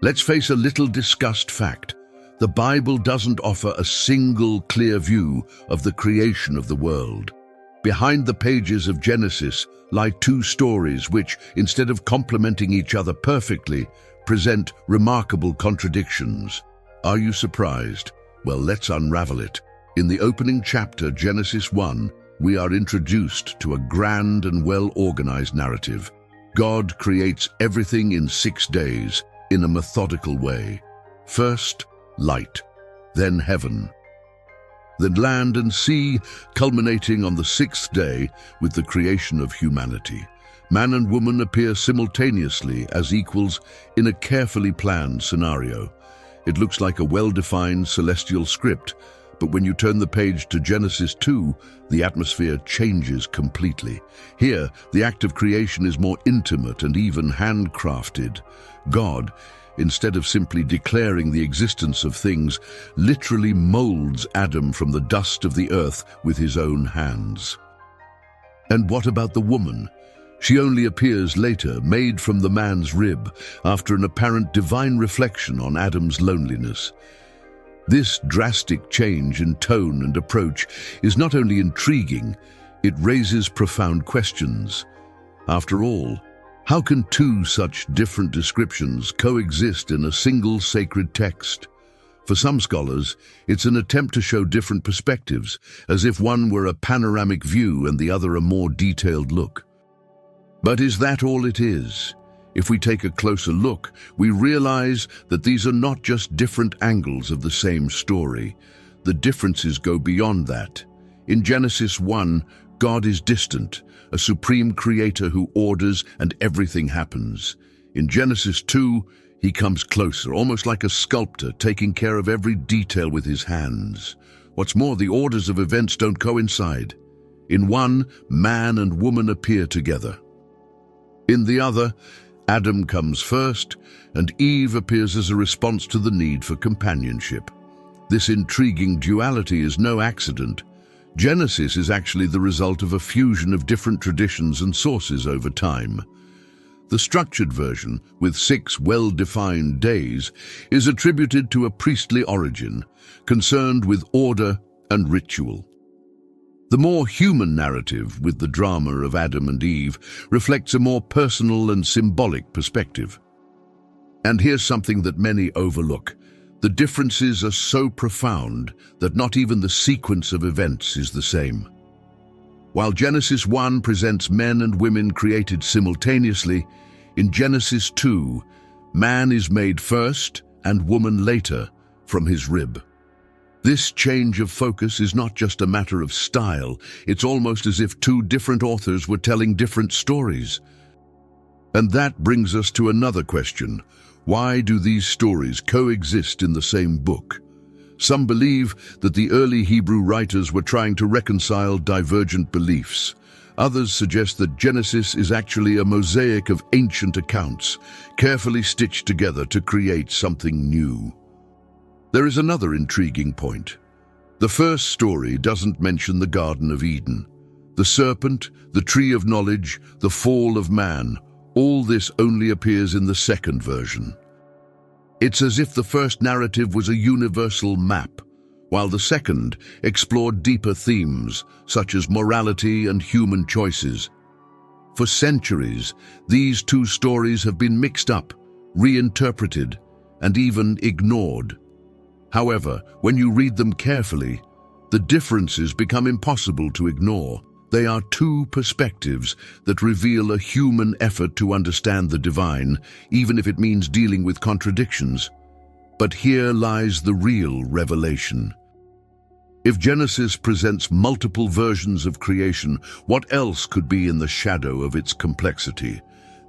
Let's face a little discussed fact. The Bible doesn't offer a single clear view of the creation of the world. Behind the pages of Genesis lie two stories which, instead of complementing each other perfectly, present remarkable contradictions. Are you surprised? Well, let's unravel it. In the opening chapter, Genesis 1, we are introduced to a grand and well-organized narrative. God creates everything in 6 days, in a methodical way. First, light, then heaven, then land and sea, culminating on the 6th day with the creation of humanity. Man and woman appear simultaneously as equals in a carefully planned scenario. It looks like a well-defined celestial script, but when you turn the page to Genesis 2, the atmosphere changes completely. Here, the act of creation is more intimate and even handcrafted. God, instead of simply declaring the existence of things, literally molds Adam from the dust of the earth with his own hands. And what about the woman? She only appears later, made from the man's rib, after an apparent divine reflection on Adam's loneliness. This drastic change in tone and approach is not only intriguing, it raises profound questions. After all, how can two such different descriptions coexist in a single sacred text? For some scholars, it's an attempt to show different perspectives, as if one were a panoramic view and the other a more detailed look. But is that all it is? If we take a closer look, we realize that these are not just different angles of the same story. The differences go beyond that. In Genesis 1, God is distant, a supreme creator who orders and everything happens. In Genesis 2, he comes closer, almost like a sculptor, taking care of every detail with his hands. What's more, the orders of events don't coincide. In one, man and woman appear together. In the other, Adam comes first, and Eve appears as a response to the need for companionship. This intriguing duality is no accident. Genesis is actually the result of a fusion of different traditions and sources over time. The structured version, with 6 well-defined days, is attributed to a priestly origin, concerned with order and ritual. The more human narrative, with the drama of Adam and Eve, reflects a more personal and symbolic perspective. And here's something that many overlook. The differences are so profound that not even the sequence of events is the same. While Genesis 1 presents men and women created simultaneously, in Genesis 2, man is made first and woman later from his rib. This change of focus is not just a matter of style, it's almost as if two different authors were telling different stories. And that brings us to another question. Why do these stories coexist in the same book? Some believe that the early Hebrew writers were trying to reconcile divergent beliefs. Others suggest that Genesis is actually a mosaic of ancient accounts, carefully stitched together to create something new. There is another intriguing point. The first story doesn't mention the Garden of Eden. The serpent, the tree of knowledge, the fall of man, all this only appears in the second version. It's as if the first narrative was a universal map, while the second explored deeper themes, such as morality and human choices. For centuries, these two stories have been mixed up, reinterpreted, and even ignored. However, when you read them carefully, the differences become impossible to ignore. They are two perspectives that reveal a human effort to understand the divine, even if it means dealing with contradictions. But here lies the real revelation. If Genesis presents multiple versions of creation, what else could be in the shadow of its complexity?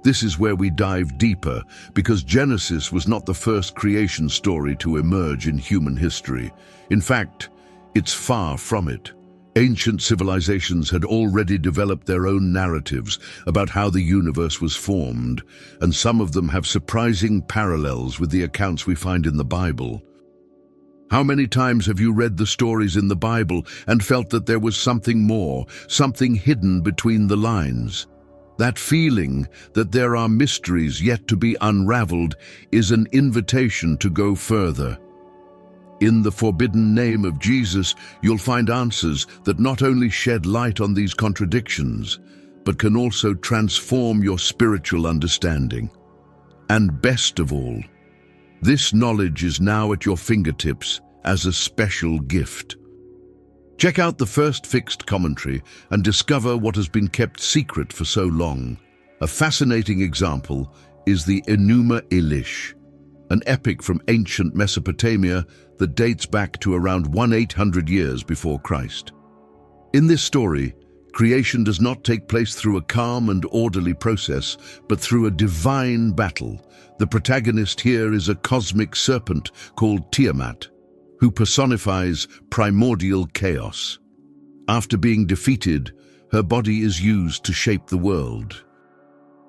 This is where we dive deeper, because Genesis was not the first creation story to emerge in human history. In fact, it's far from it. Ancient civilizations had already developed their own narratives about how the universe was formed, and some of them have surprising parallels with the accounts we find in the Bible. How many times have you read the stories in the Bible and felt that there was something more, something hidden between the lines? That feeling that there are mysteries yet to be unraveled is an invitation to go further. In the forbidden name of Jesus, you'll find answers that not only shed light on these contradictions, but can also transform your spiritual understanding. And best of all, this knowledge is now at your fingertips as a special gift. Check out the First Fixed Commentary and discover what has been kept secret for so long. A fascinating example is the Enuma Elish, an epic from ancient Mesopotamia that dates back to around 1800 years before Christ. In this story, creation does not take place through a calm and orderly process, but through a divine battle. The protagonist here is a cosmic serpent called Tiamat, who personifies primordial chaos. After being defeated, her body is used to shape the world.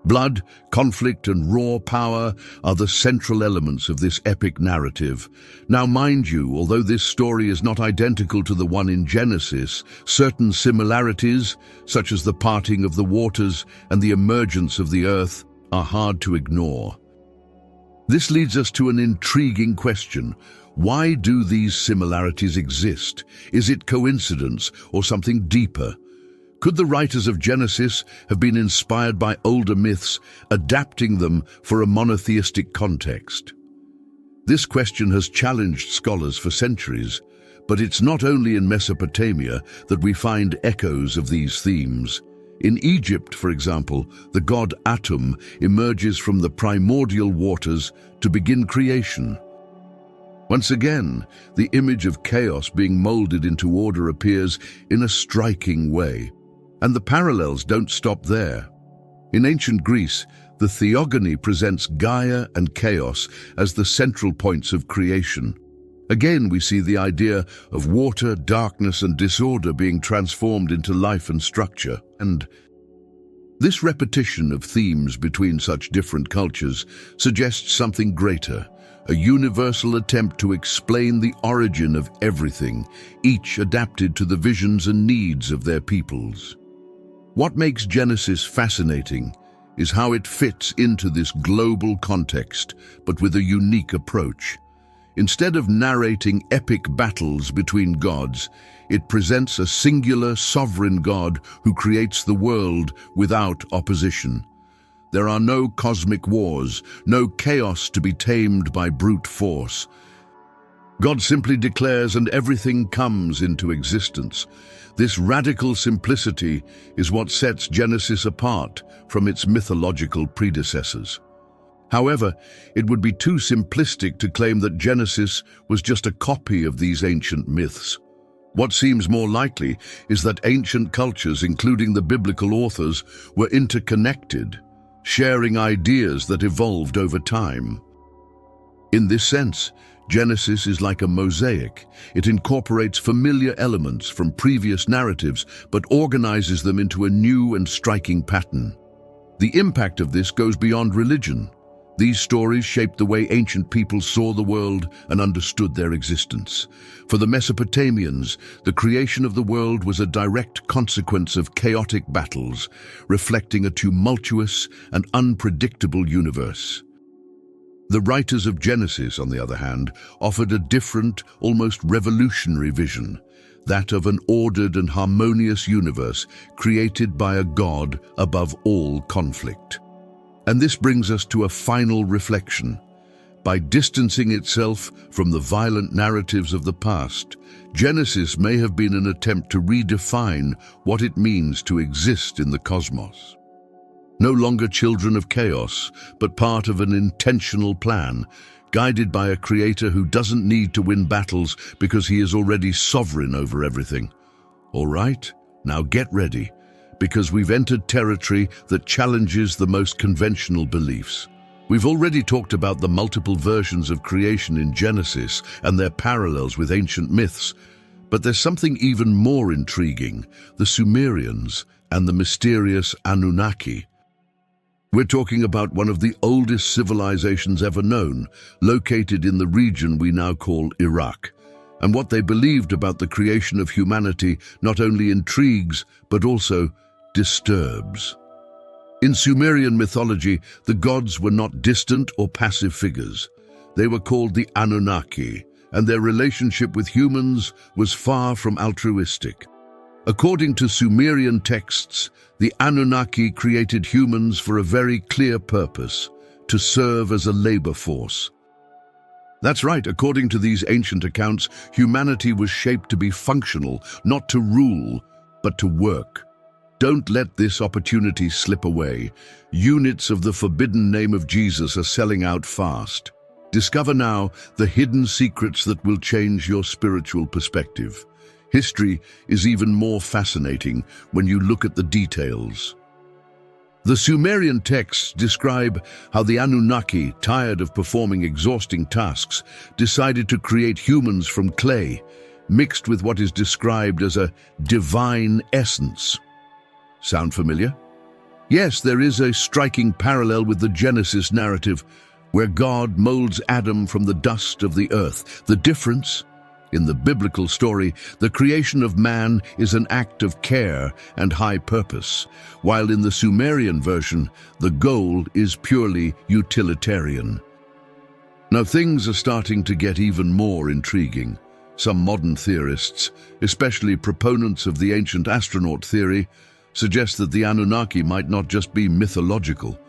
Blood, conflict, and raw power are the central elements of this epic narrative. Now, mind you, although this story is not identical to the one in Genesis, certain similarities, such as the parting of the waters and the emergence of the earth, are hard to ignore. This leads us to an intriguing question. Why do these similarities exist? Is it coincidence or something deeper? Could the writers of Genesis have been inspired by older myths, adapting them for a monotheistic context? This question has challenged scholars for centuries, but it's not only in Mesopotamia that we find echoes of these themes. In Egypt, for example, the god Atum emerges from the primordial waters to begin creation. Once again, the image of chaos being molded into order appears in a striking way. And the parallels don't stop there. In ancient Greece, the theogony presents Gaia and chaos as the central points of creation. Again, we see the idea of water, darkness, and disorder being transformed into life and structure. And this repetition of themes between such different cultures suggests something greater, a universal attempt to explain the origin of everything, each adapted to the visions and needs of their peoples. What makes Genesis fascinating is how it fits into this global context, but with a unique approach. Instead of narrating epic battles between gods, it presents a singular sovereign God who creates the world without opposition. There are no cosmic wars, no chaos to be tamed by brute force. God simply declares and everything comes into existence. This radical simplicity is what sets Genesis apart from its mythological predecessors. However, it would be too simplistic to claim that Genesis was just a copy of these ancient myths. What seems more likely is that ancient cultures, including the biblical authors, were interconnected, sharing ideas that evolved over time. In this sense, Genesis is like a mosaic. It incorporates familiar elements from previous narratives, but organizes them into a new and striking pattern. The impact of this goes beyond religion. These stories shaped the way ancient people saw the world and understood their existence. For the Mesopotamians, the creation of the world was a direct consequence of chaotic battles, reflecting a tumultuous and unpredictable universe. The writers of Genesis, on the other hand, offered a different, almost revolutionary vision, that of an ordered and harmonious universe created by a God above all conflict. And this brings us to a final reflection. By distancing itself from the violent narratives of the past, Genesis may have been an attempt to redefine what it means to exist in the cosmos. No longer children of chaos, but part of an intentional plan, guided by a creator who doesn't need to win battles because he is already sovereign over everything. All right, now get ready, because we've entered territory that challenges the most conventional beliefs. We've already talked about the multiple versions of creation in Genesis and their parallels with ancient myths, but there's something even more intriguing: the Sumerians and the mysterious Anunnaki. We're talking about one of the oldest civilizations ever known, located in the region we now call Iraq. And what they believed about the creation of humanity not only intrigues, but also disturbs. In Sumerian mythology, the gods were not distant or passive figures. They were called the Anunnaki, and their relationship with humans was far from altruistic. According to Sumerian texts, the Anunnaki created humans for a very clear purpose: to serve as a labor force. That's right, according to these ancient accounts, humanity was shaped to be functional, not to rule, but to work. Don't let this opportunity slip away. Units of the forbidden name of Jesus are selling out fast. Discover now the hidden secrets that will change your spiritual perspective. History is even more fascinating when you look at the details. The Sumerian texts describe how the Anunnaki, tired of performing exhausting tasks, decided to create humans from clay, mixed with what is described as a divine essence. Sound familiar? Yes, there is a striking parallel with the Genesis narrative, where God molds Adam from the dust of the earth. The difference? In the biblical story, the creation of man is an act of care and high purpose, while in the Sumerian version, the goal is purely utilitarian. Now things are starting to get even more intriguing. Some modern theorists, especially proponents of the ancient astronaut theory, suggest that the Anunnaki might not just be mythological.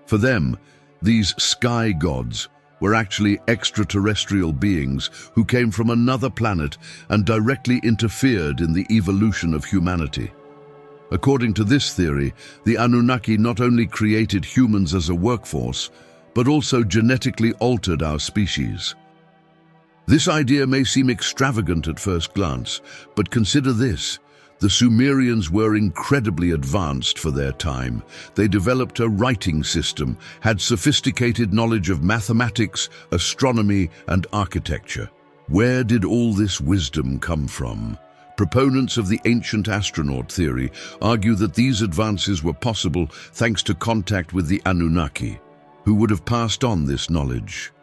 For them, these sky gods were actually extraterrestrial beings who came from another planet and directly interfered in the evolution of humanity. According to this theory, the Anunnaki not only created humans as a workforce, but also genetically altered our species. This idea may seem extravagant at first glance, but consider this. The Sumerians were incredibly advanced for their time. They developed a writing system, had sophisticated knowledge of mathematics, astronomy, and architecture. Where did all this wisdom come from? Proponents of the ancient astronaut theory argue that these advances were possible thanks to contact with the Anunnaki, who would have passed on this knowledge.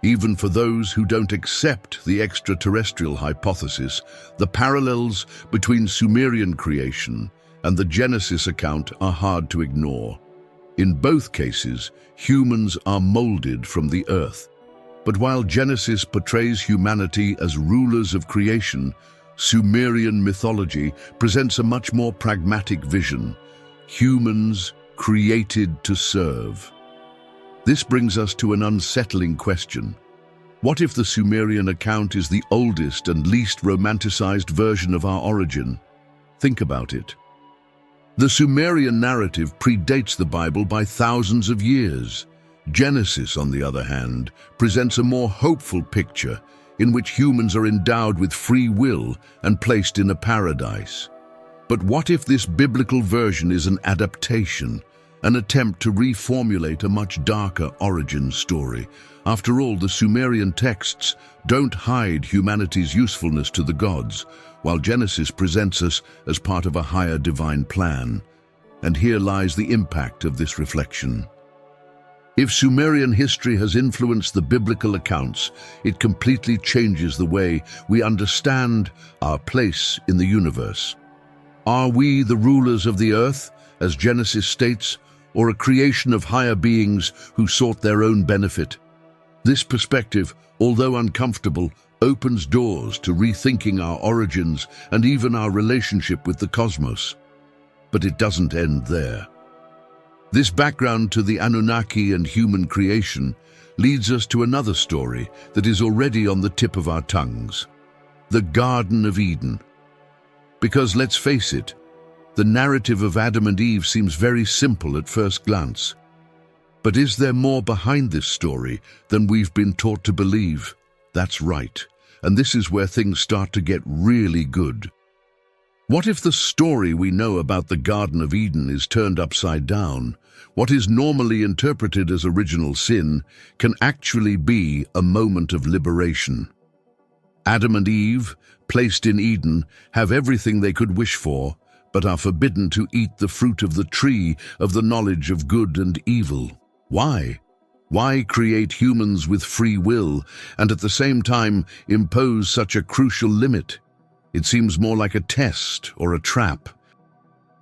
Even for those who don't accept the extraterrestrial hypothesis, the parallels between Sumerian creation and the Genesis account are hard to ignore. In both cases, humans are molded from the earth. But while Genesis portrays humanity as rulers of creation, Sumerian mythology presents a much more pragmatic vision: humans created to serve. This brings us to an unsettling question. What if the Sumerian account is the oldest and least romanticized version of our origin? Think about it. The Sumerian narrative predates the Bible by thousands of years. Genesis, on the other hand, presents a more hopeful picture in which humans are endowed with free will and placed in a paradise. But what if this biblical version is an adaptation? An attempt to reformulate a much darker origin story. After all, the Sumerian texts don't hide humanity's usefulness to the gods, while Genesis presents us as part of a higher divine plan. And here lies the impact of this reflection. If Sumerian history has influenced the biblical accounts, it completely changes the way we understand our place in the universe. Are we the rulers of the earth, as Genesis states, or a creation of higher beings who sought their own benefit? This perspective, although uncomfortable, opens doors to rethinking our origins and even our relationship with the cosmos. But it doesn't end there. This background to the Anunnaki and human creation leads us to another story that is already on the tip of our tongues: the Garden of Eden. Because let's face it, the narrative of Adam and Eve seems very simple at first glance. But is there more behind this story than we've been taught to believe? That's right, and this is where things start to get really good. What if the story we know about the Garden of Eden is turned upside down? What is normally interpreted as original sin can actually be a moment of liberation. Adam and Eve, placed in Eden, have everything they could wish for, but are forbidden to eat the fruit of the tree of the knowledge of good and evil. Why? Why create humans with free will and at the same time impose such a crucial limit? It seems more like a test or a trap.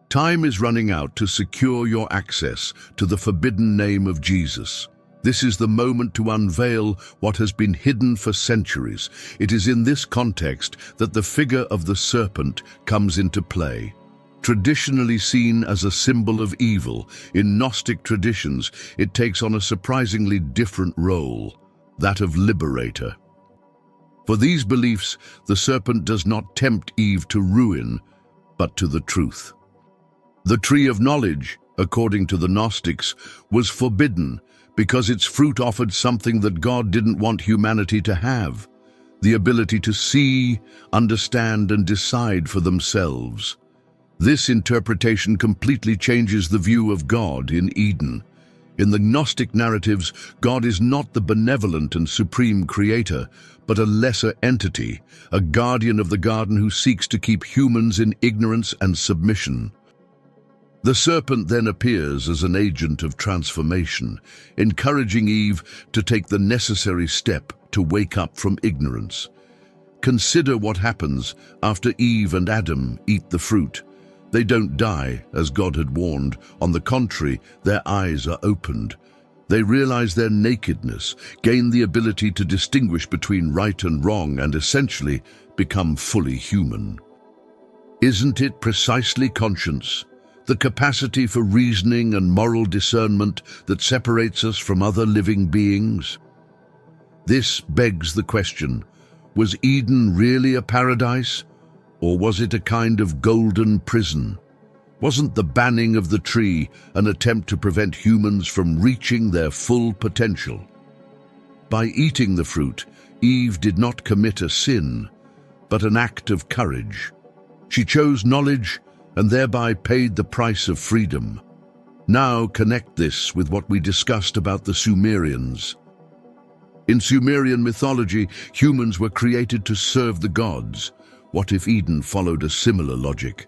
Time is running out to secure your access to the forbidden name of Jesus. This is the moment to unveil what has been hidden for centuries. It is in this context that the figure of the serpent comes into play. Traditionally seen as a symbol of evil, in Gnostic traditions it takes on a surprisingly different role, that of liberator. For these beliefs, the serpent does not tempt Eve to ruin, but to the truth. The tree of knowledge, according to the Gnostics, was forbidden because its fruit offered something that God didn't want humanity to have: the ability to see, understand, and decide for themselves. This interpretation completely changes the view of God in Eden. In the Gnostic narratives, God is not the benevolent and supreme creator, but a lesser entity, a guardian of the garden who seeks to keep humans in ignorance and submission. The serpent then appears as an agent of transformation, encouraging Eve to take the necessary step to wake up from ignorance. Consider what happens after Eve and Adam eat the fruit. They don't die, as God had warned. On the contrary, their eyes are opened. They realize their nakedness, gain the ability to distinguish between right and wrong, and essentially become fully human. Isn't it precisely conscience, the capacity for reasoning and moral discernment, that separates us from other living beings? This begs the question, was Eden really a paradise, or was it a kind of golden prison? Wasn't the banning of the tree an attempt to prevent humans from reaching their full potential? By eating the fruit, Eve did not commit a sin, but an act of courage. She chose knowledge and thereby paid the price of freedom. Now connect this with what we discussed about the Sumerians. In Sumerian mythology, humans were created to serve the gods. What if Eden followed a similar logic?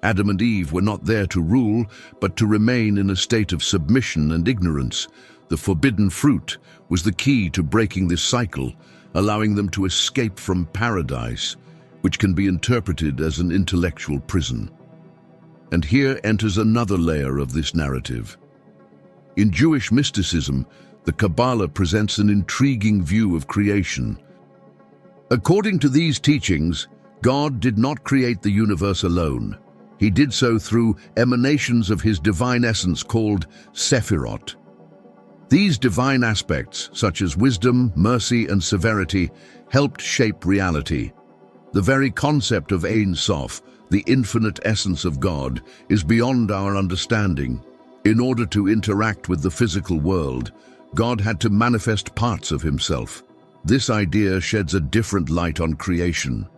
Adam and Eve were not there to rule, but to remain in a state of submission and ignorance. The forbidden fruit was the key to breaking this cycle, allowing them to escape from paradise, which can be interpreted as an intellectual prison. And here enters another layer of this narrative. In Jewish mysticism, the Kabbalah presents an intriguing view of creation. According to these teachings, God did not create the universe alone. He did so through emanations of his divine essence called Sephirot. These divine aspects, such as wisdom, mercy, and severity, helped shape reality. The very concept of Ein Sof, the infinite essence of God, is beyond our understanding. In order to interact with the physical world, God had to manifest parts of himself. This idea sheds a different light on creation.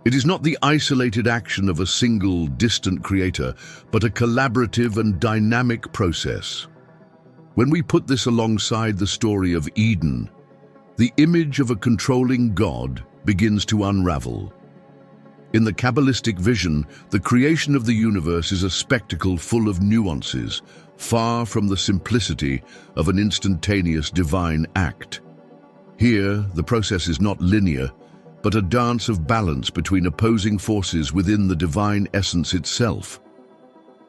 It is not the isolated action of a single, distant creator, but a collaborative and dynamic process. When we put this alongside the story of Eden, the image of a controlling God begins to unravel. In the Kabbalistic vision, the creation of the universe is a spectacle full of nuances, far from the simplicity of an instantaneous divine act. Here, the process is not linear, but a dance of balance between opposing forces within the divine essence itself.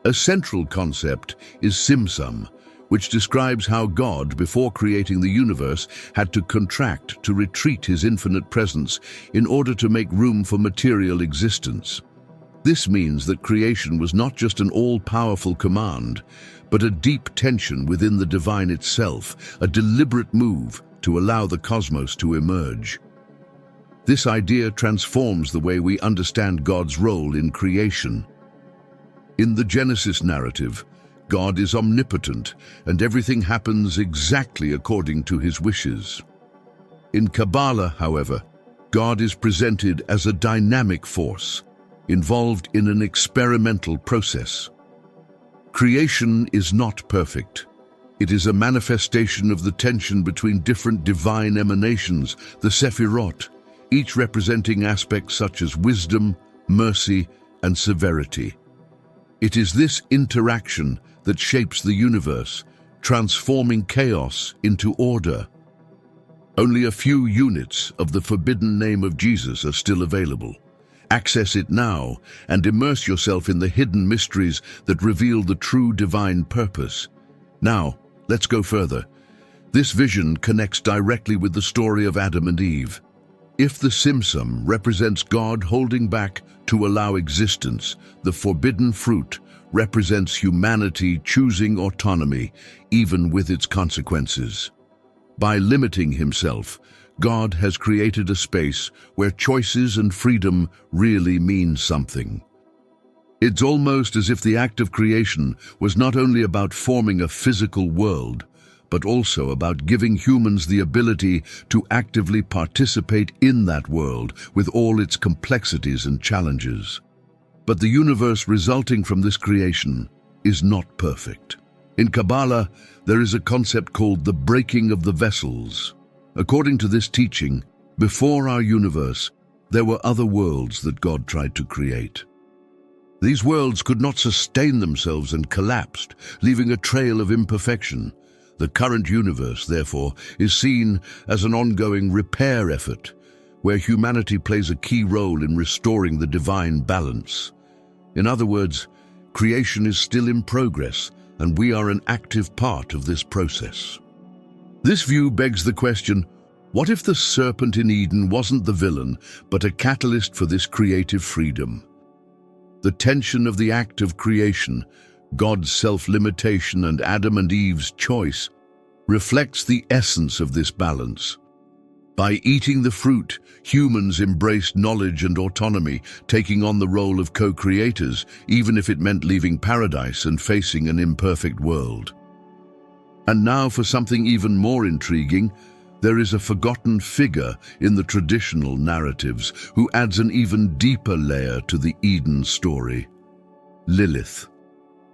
A central concept is Tzimtzum, which describes how God, before creating the universe, had to contract to retreat his infinite presence in order to make room for material existence. This means that creation was not just an all-powerful command, but a deep tension within the divine itself, a deliberate move to allow the cosmos to emerge. This idea transforms the way we understand God's role in creation. In the Genesis narrative, God is omnipotent, and everything happens exactly according to his wishes. In Kabbalah, however, God is presented as a dynamic force, involved in an experimental process. Creation is not perfect. It is a manifestation of the tension between different divine emanations, the Sephirot, each representing aspects such as wisdom, mercy, and severity. It is this interaction that shapes the universe, transforming chaos into order. Only a few units of the forbidden name of Jesus are still available, Access it now and immerse yourself in the hidden mysteries that reveal the true divine purpose. Now, let's go further. This vision connects directly with the story of Adam and Eve. If the Simsum represents God holding back to allow existence, the forbidden fruit represents humanity choosing autonomy, even with its consequences. By limiting himself, God has created a space where choices and freedom really mean something. It's almost as if the act of creation was not only about forming a physical world, but also about giving humans the ability to actively participate in that world with all its complexities and challenges. But the universe resulting from this creation is not perfect. In Kabbalah, there is a concept called the breaking of the vessels. According to this teaching, before our universe, there were other worlds that God tried to create. These worlds could not sustain themselves and collapsed, leaving a trail of imperfection. The current universe, therefore, is seen as an ongoing repair effort, where humanity plays a key role in restoring the divine balance. In other words, creation is still in progress, and we are an active part of this process. This view begs the question, what if the serpent in Eden wasn't the villain, but a catalyst for this creative freedom? The tension of the act of creation, God's self-limitation and Adam and Eve's choice, reflects the essence of this balance. By eating the fruit, humans embraced knowledge and autonomy, taking on the role of co-creators, even if it meant leaving paradise and facing an imperfect world. And now for something even more intriguing, there is a forgotten figure in the traditional narratives who adds an even deeper layer to the Eden story: Lilith.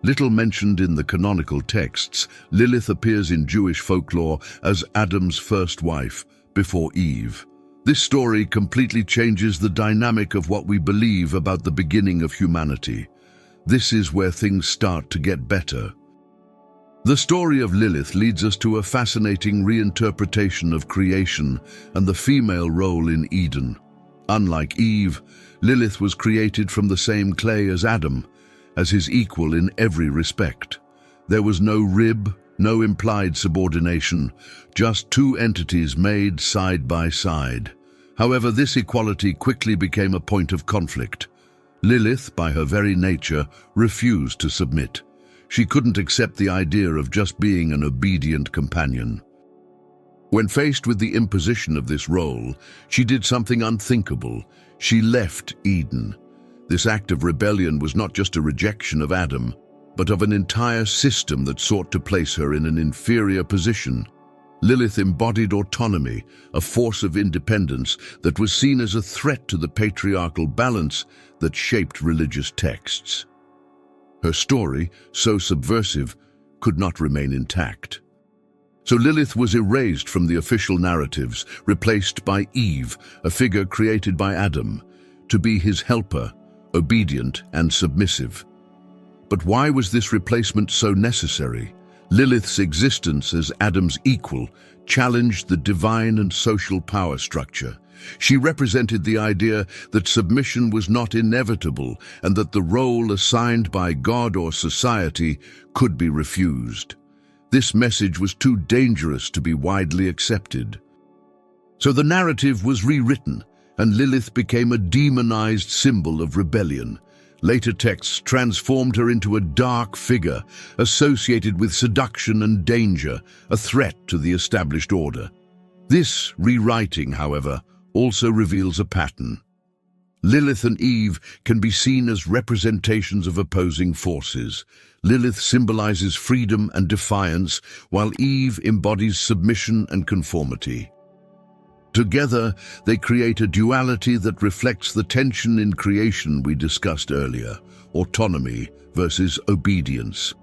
Little mentioned in the canonical texts, Lilith appears in Jewish folklore as Adam's first wife, before Eve. This story completely changes the dynamic of what we believe about the beginning of humanity. This is where things start to get better. The story of Lilith leads us to a fascinating reinterpretation of creation and the female role in Eden. Unlike Eve, Lilith was created from the same clay as Adam, as his equal in every respect. There was no rib, no implied subordination, just two entities made side by side. However, this equality quickly became a point of conflict. Lilith, by her very nature, refused to submit. She couldn't accept the idea of just being an obedient companion. When faced with the imposition of this role, she did something unthinkable. She left Eden. This act of rebellion was not just a rejection of Adam, but of an entire system that sought to place her in an inferior position. Lilith embodied autonomy, a force of independence that was seen as a threat to the patriarchal balance that shaped religious texts. Her story, so subversive, could not remain intact. So Lilith was erased from the official narratives, replaced by Eve, a figure created by Adam, to be his helper, obedient and submissive. But why was this replacement so necessary? Lilith's existence as Adam's equal challenged the divine and social power structure. She represented the idea that submission was not inevitable and that the role assigned by God or society could be refused. This message was too dangerous to be widely accepted. So the narrative was rewritten, and Lilith became a demonized symbol of rebellion. Later texts transformed her into a dark figure associated with seduction and danger, a threat to the established order. This rewriting, however, also reveals a pattern. Lilith and Eve can be seen as representations of opposing forces. Lilith symbolizes freedom and defiance, while Eve embodies submission and conformity. Together, they create a duality that reflects the tension in creation we discussed earlier: autonomy versus obedience.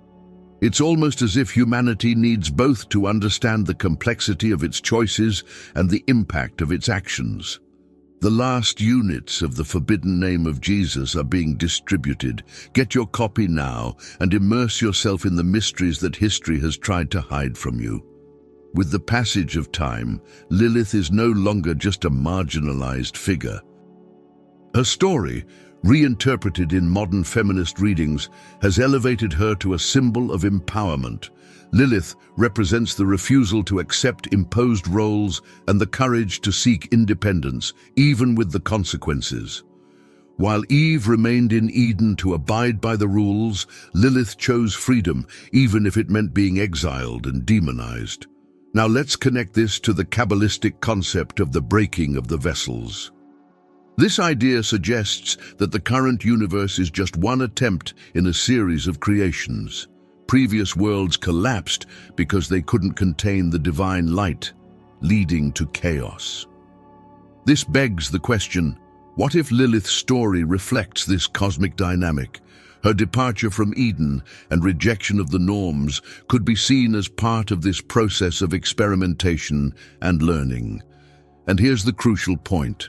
It's almost as if humanity needs both to understand the complexity of its choices and the impact of its actions. The last units of the Forbidden Name of Jesus are being distributed. Get your copy now and immerse yourself in the mysteries that history has tried to hide from you. With the passage of time, Lilith is no longer just a marginalized figure. Her story, reinterpreted in modern feminist readings, has elevated her to a symbol of empowerment. Lilith represents the refusal to accept imposed roles and the courage to seek independence, even with the consequences. While Eve remained in Eden to abide by the rules, Lilith chose freedom, even if it meant being exiled and demonized. Now let's connect this to the Kabbalistic concept of the breaking of the vessels. This idea suggests that the current universe is just one attempt in a series of creations. Previous worlds collapsed because they couldn't contain the divine light, leading to chaos. This begs the question, what if Lilith's story reflects this cosmic dynamic? Her departure from Eden and rejection of the norms could be seen as part of this process of experimentation and learning. And here's the crucial point.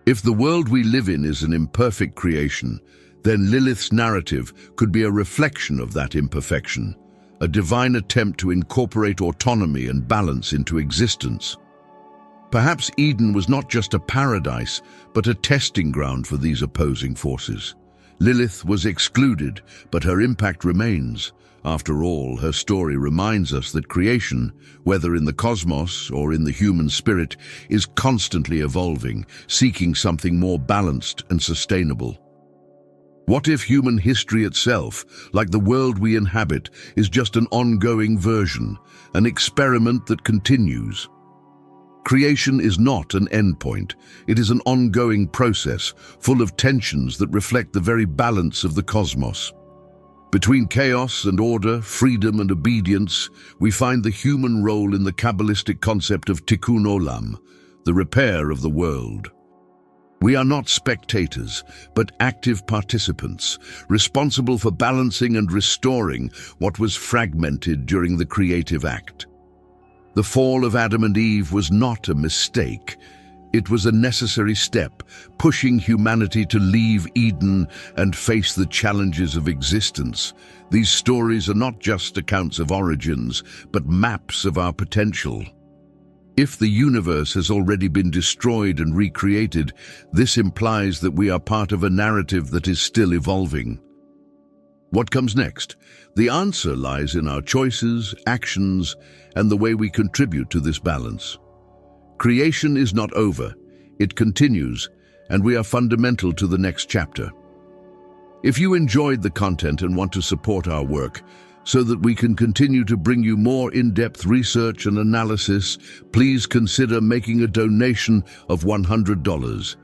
If the world we live in is an imperfect creation, then Lilith's narrative could be a reflection of that imperfection, a divine attempt to incorporate autonomy and balance into existence. Perhaps Eden was not just a paradise, but a testing ground for these opposing forces. Lilith was excluded, but her impact remains. After all, her story reminds us that creation, whether in the cosmos or in the human spirit, is constantly evolving, seeking something more balanced and sustainable. What if human history itself, like the world we inhabit, is just an ongoing version, an experiment that continues? Creation is not an endpoint. It is an ongoing process, full of tensions that reflect the very balance of the cosmos. Between chaos and order, freedom and obedience, we find the human role in the Kabbalistic concept of tikkun olam, the repair of the world. We are not spectators, but active participants, responsible for balancing and restoring what was fragmented during the creative act. The fall of Adam and Eve was not a mistake. It was a necessary step, pushing humanity to leave Eden and face the challenges of existence. These stories are not just accounts of origins, but maps of our potential. If the universe has already been destroyed and recreated, this implies that we are part of a narrative that is still evolving. What comes next? The answer lies in our choices, actions, and the way we contribute to this balance. Creation is not over, it continues, and we are fundamental to the next chapter. If you enjoyed the content and want to support our work, so that we can continue to bring you more in-depth research and analysis, please consider making a donation of $100.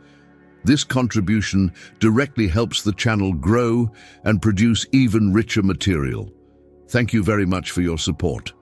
This contribution directly helps the channel grow and produce even richer material. Thank you very much for your support.